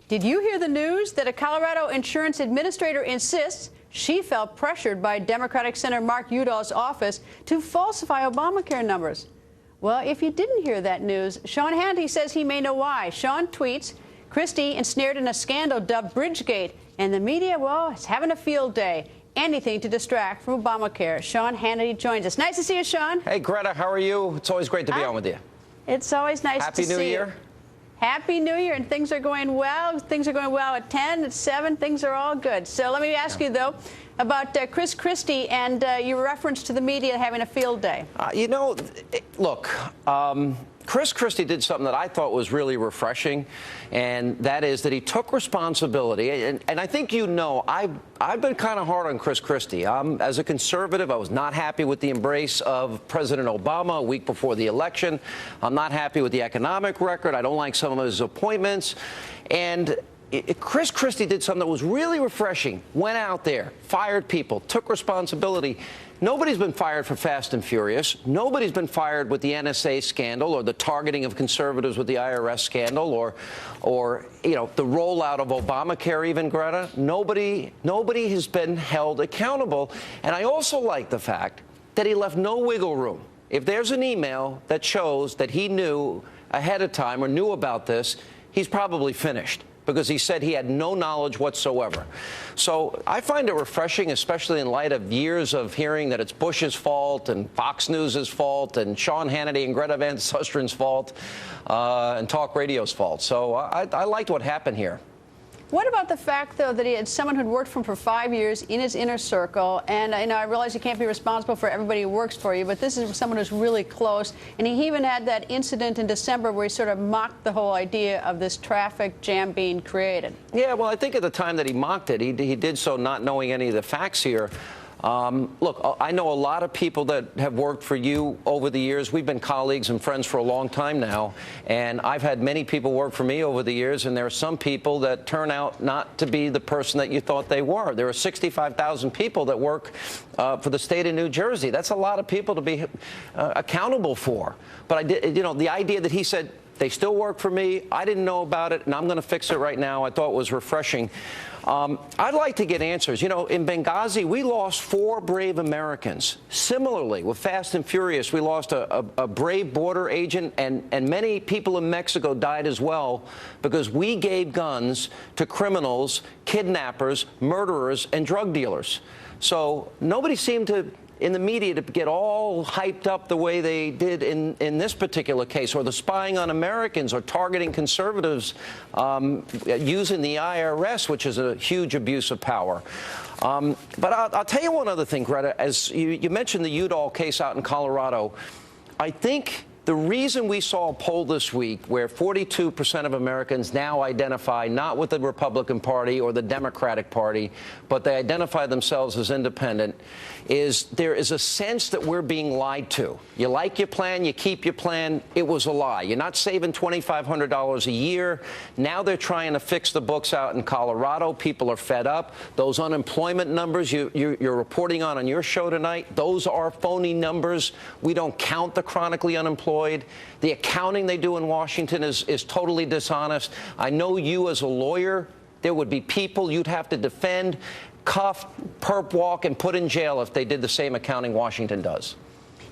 Did you hear the news that a Colorado insurance administrator insists she felt pressured by Democratic Senator Mark Udall's office to falsify Obamacare numbers? Well, if you didn't hear that news, Sean Hannity says he may know why. Sean tweets, Christie ensnared in a scandal dubbed Bridgegate, and the media, well, is having a field day. Anything to distract from Obamacare. Sean Hannity joins us. Nice to see you, Sean. Hey, Greta, how are you? It's always great to be on with you. It's always nice to see you. Happy New Year. Happy New Year, and things are going well. Things are going well at 10, at 7. Things are all good. So let me ask you, though, about Chris Christie and your reference to the media having a field day. Look, Chris Christie did something that I thought was really refreshing, and that is that he took responsibility. And I think I've been kind of hard on Chris Christie. As a conservative, I was not happy with the embrace of President Obama a week before the election. I'm not happy with the economic record. I don't like some of his appointments. And Chris Christie did something that was really refreshing, went out there, fired people, took responsibility. Nobody's been fired for Fast and Furious. Nobody's been fired with the NSA scandal or the targeting of conservatives with the IRS scandal or the rollout of Obamacare even, Greta. Nobody has been held accountable. And I also like the fact that he left no wiggle room. If there's an email that shows that he knew ahead of time or knew about this, he's probably finished, because he said he had no knowledge whatsoever. So I find it refreshing, especially in light of years of hearing that it's Bush's fault and Fox News' fault and Sean Hannity and Greta Van Sustren's fault and Talk Radio's fault. So I liked what happened here. What about the fact, though, that he had someone who'd worked for him for 5 years in his inner circle? And I realize you can't be responsible for everybody who works for you, but this is someone who's really close. And he even had that incident in December where he sort of mocked the whole idea of this traffic jam being created. Yeah, well, I think at the time that he mocked it, he did so not knowing any of the facts here. Look, I know a lot of people that have worked for you over the years. We've been colleagues and friends for a long time now, and I've had many people work for me over the years, and there are some people that turn out not to be the person that you thought they were. There are 65,000 people that work for the state of New Jersey. That's a lot of people to be accountable for. But the idea that he said, they still work for me, I didn't know about it, and I'm going to fix it right now, I thought was refreshing. I'd like to get answers. In Benghazi, we lost 4 brave Americans. Similarly, with Fast and Furious, we lost a brave border agent, and many people in Mexico died as well because we gave guns to criminals, kidnappers, murderers, and drug dealers. So nobody seemed to, in the media, to get all hyped up the way they did in this particular case, or the spying on Americans, or targeting conservatives using the IRS, which is a huge abuse of power. But I'll tell you one other thing, Greta. As you mentioned the Udall case out in Colorado, I think the reason we saw a poll this week where 42% of Americans now identify not with the Republican Party or the Democratic Party, but they identify themselves as independent, is there is a sense that we're being lied to. You like your plan, you keep your plan. It was a lie. You're not saving $2,500 a year. Now they're trying to fix the books out in Colorado. People are fed up. Those unemployment numbers you're reporting on your show tonight, those are phony numbers. We don't count the chronically unemployed. The accounting they do in Washington is totally dishonest. I know you as a lawyer, there would be people you'd have to defend, cuff, perp walk, and put in jail if they did the same accounting Washington does.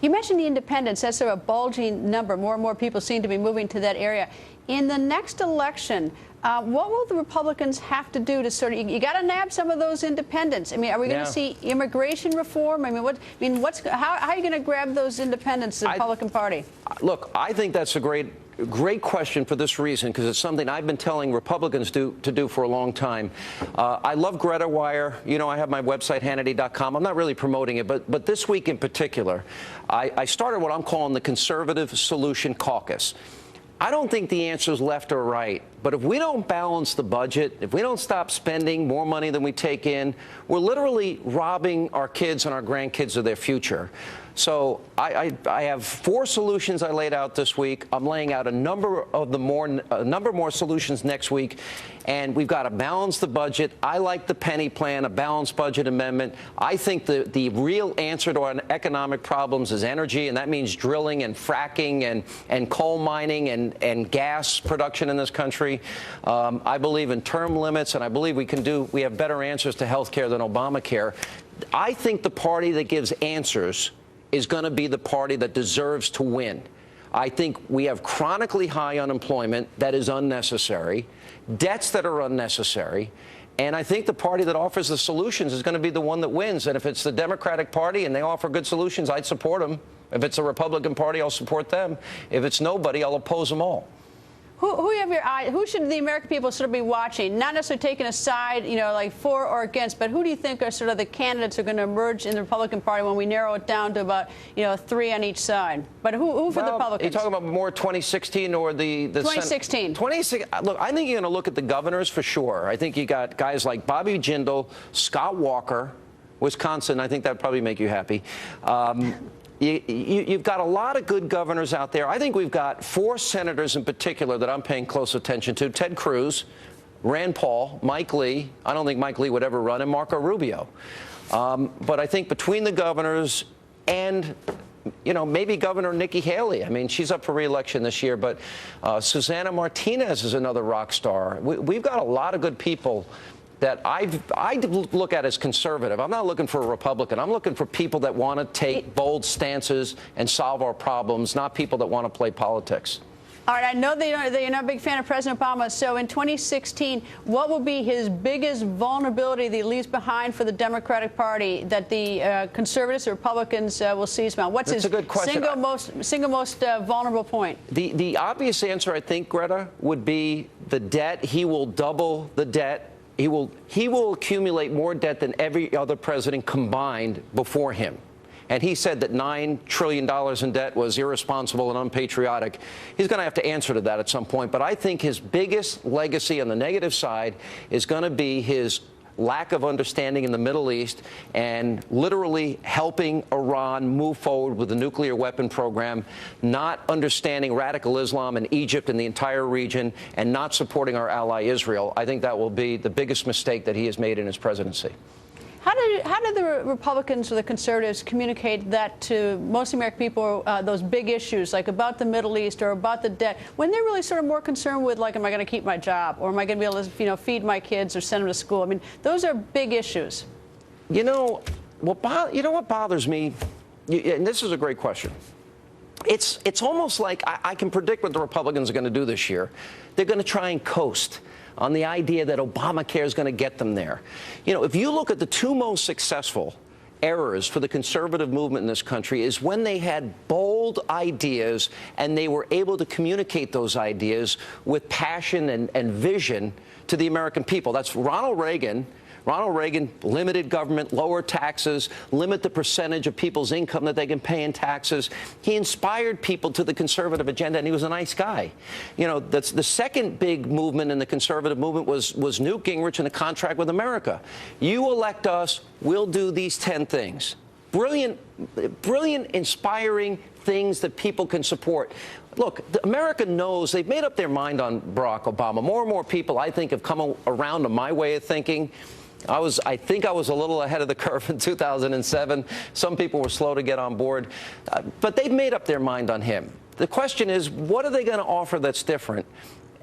You mentioned the independents. That's sort of a bulging number. More and more people seem to be moving to that area. In the next election, what will the Republicans have to do to sort of, you got to nab some of those independents? I mean, are we going to see immigration reform? I mean, how are you going to grab those independents, the Republican Party? Look, I think that's a great question for this reason, because it's something I've been telling Republicans to do for a long time. I love Greta Wire. I have my website, Hannity.com. I'm not really promoting it, but this week in particular, I started what I'm calling the Conservative Solution Caucus. I don't think the answer is left or right, but if we don't balance the budget, if we don't stop spending more money than we take in, we're literally robbing our kids and our grandkids of their future. So I have 4 solutions I laid out this week. I'm laying out a number more solutions next week, and we've got to balance the budget. I like the penny plan, a balanced budget amendment. I think the real answer to our economic problems is energy, and that means drilling and fracking and coal mining and gas production in this country. country. I believe in term limits, and I believe we have better answers to health care than Obamacare. I think the party that gives answers is going to be the party that deserves to win. I think we have chronically high unemployment that is unnecessary, debts that are unnecessary, and I think the party that offers the solutions is going to be the one that wins. And if it's the Democratic Party and they offer good solutions, I'd support them. If it's a Republican Party, I'll support them. If it's nobody, I'll oppose them all. Who should the American people sort of be watching? Not necessarily taking a side, like for or against, but who do you think are sort of the candidates who are going to emerge in the Republican Party when we narrow it down to about, 3 on each side? But who for the Republicans? Are you talking about more 2016 or the 2016. 2016. Look, I think you're going to look at the governors for sure. I think you got guys like Bobby Jindal, Scott Walker, Wisconsin. I think that'd probably make you happy. You've got a lot of good governors out there. I think we've got 4 senators in particular that I'm paying close attention to: Ted Cruz, Rand Paul, Mike Lee. I don't think Mike Lee would ever run, and Marco Rubio. But I think between the governors and, maybe Governor Nikki Haley. I mean, she's up for re-election this year, but Susana Martinez is another rock star. We've got a lot of good people that I look at as conservative. I'm not looking for a Republican. I'm looking for people that want to take bold stances and solve our problems, not people that want to play politics. All right, I know that you're not a big fan of President Obama. So in 2016, what will be his biggest vulnerability that he leaves behind for the Democratic Party that the conservatives or Republicans will seize on? What's his single most vulnerable point? The obvious answer, I think, Greta, would be the debt. He will double the debt. He will accumulate more debt than every other president combined before him. And he said that $9 trillion in debt was irresponsible and unpatriotic. He's going to have to answer to that at some point. But I think his biggest legacy on the negative side is going to be his lack of understanding in the Middle East and literally helping Iran move forward with the nuclear weapon program, not understanding radical Islam in Egypt and the entire region, and not supporting our ally Israel. I think that will be the biggest mistake that he has made in his presidency. How did the Republicans or the conservatives communicate that to most American people, those big issues like about the Middle East or about the debt, when they're really sort of more concerned with, like, am I going to keep my job, or am I going to be able to feed my kids or send them to school? I mean, those are big issues. What bothers me, and this is a great question. It's almost like I can predict what the Republicans are going to do this year. They're going to try and coast on the idea that Obamacare is going to get them there. If you look at the 2 most successful errors for the conservative movement in this country is when they had bold ideas and they were able to communicate those ideas with passion and vision to the American people. That's Ronald Reagan. Ronald Reagan limited government, lower taxes, limit the percentage of people's income that they can pay in taxes. He inspired people to the conservative agenda, and he was a nice guy. That's the second big movement in the conservative movement was Newt Gingrich and the contract with America. You elect us, we'll do these 10 things. Brilliant, inspiring things that people can support. Look, America knows they've made up their mind on Barack Obama. More and more people, I think, have come around to my way of thinking. I think I was a little ahead of the curve in 2007. Some people were slow to get on board. But they've made up their mind on him. The question is, what are they going to offer that's different?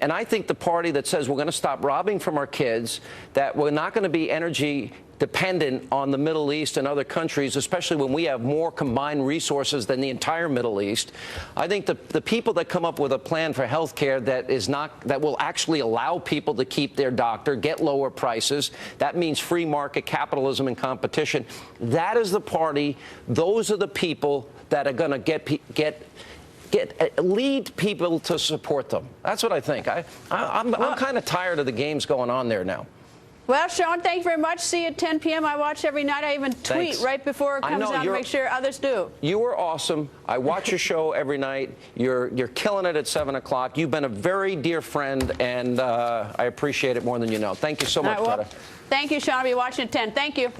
And I think the party that says we're going to stop robbing from our kids, that we're not going to be energy dependent on the Middle East and other countries, especially when we have more combined resources than the entire Middle East. I think the people that come up with a plan for health care that will actually allow people to keep their doctor, get lower prices, that means free market capitalism and competition. That is the party. Those are the people that are going to lead people to support them. That's what I think. I'm kind of tired of the games going on there now. Well, Sean, thank you very much. See you at 10 p.m. I watch every night. I even tweet right before it comes out to make sure others do. You are awesome. I watch your show every night. You're killing it at 7 o'clock. You've been a very dear friend, and I appreciate it more than you know. Thank you so much, Greta. Thank you, Sean. I'll be watching at 10. Thank you.